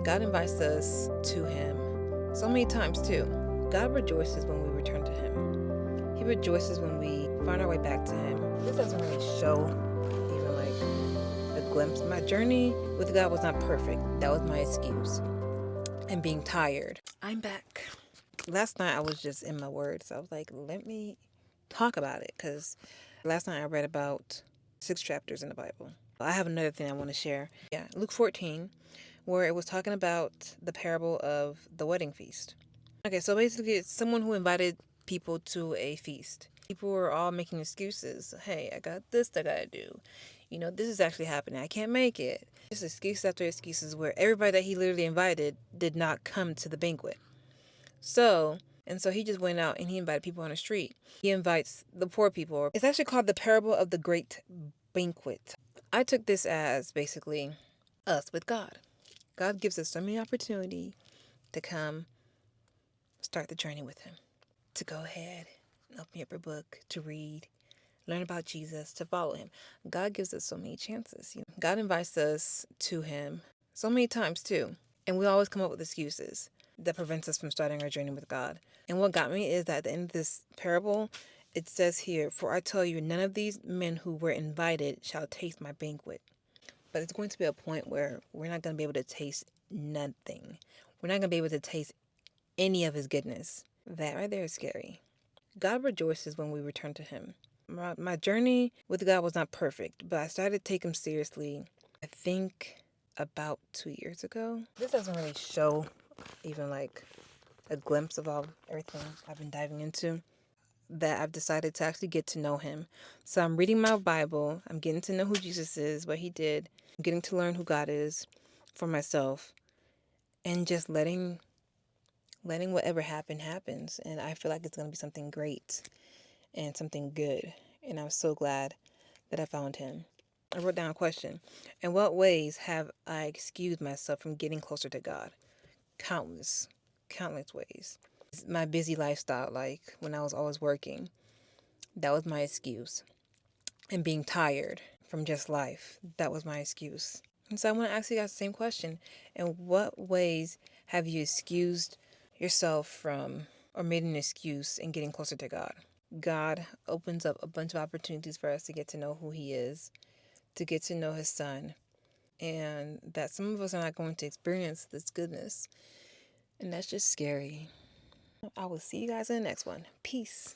God invites us to Him so many times too. God rejoices when we return to Him. He rejoices when we find our way back to Him. This doesn't really show even like a glimpse. My journey with God was not perfect. That was my excuse. And being tired. I'm back. Last night I was just in my word, so I was like, let me talk about it, because last night I read about 6 chapters in the Bible. I have another thing I want to share. Yeah, Luke 14, where it was talking about the parable of the wedding feast. Okay, so basically it's someone who invited people to a feast. People were all making excuses. Hey, I got this I gotta do. This is actually happening. I can't make it. Just excuse after excuses where everybody that he literally invited did not come to the banquet. So he just went out and he invited people on the street. He invites the poor people. It's actually called the parable of the great banquet. I took this as basically us with God. God gives us so many opportunity to come start the journey with Him, to go ahead and open up your book, to read, learn about Jesus, to follow Him. God gives us so many chances. God invites us to Him so many times too. And we always come up with excuses that prevents us from starting our journey with God. And what got me is that at the end of this parable, it says here, "For I tell you, none of these men who were invited shall taste my banquet." But it's going to be a point where we're not going to be able to taste nothing. We're not going to be able to taste any of His goodness. That right there is scary. God rejoices when we return to Him. My journey with God was not perfect, but I started to take Him seriously, I think, about 2 years ago. This doesn't really show even like a glimpse of everything I've been diving into, that I've decided to actually get to know Him. So I'm reading my Bible. I'm getting to know who Jesus is, what He did. I'm getting to learn who God is for myself, and just letting whatever happens. And I feel like it's going to be something great and something good. And I'm so glad that I found Him. I wrote down a question. In what ways have I excused myself from getting closer to God? Countless ways. My busy lifestyle, like when I was always working, that was my excuse. And being tired from just life, that was my excuse. And so I want to ask you guys the same question. In what ways have you excused yourself from, or made an excuse in getting closer to God? God opens up a bunch of opportunities for us to get to know who He is, to get to know His Son, and that some of us are not going to experience this goodness. And that's just scary. I will see you guys in the next one. Peace.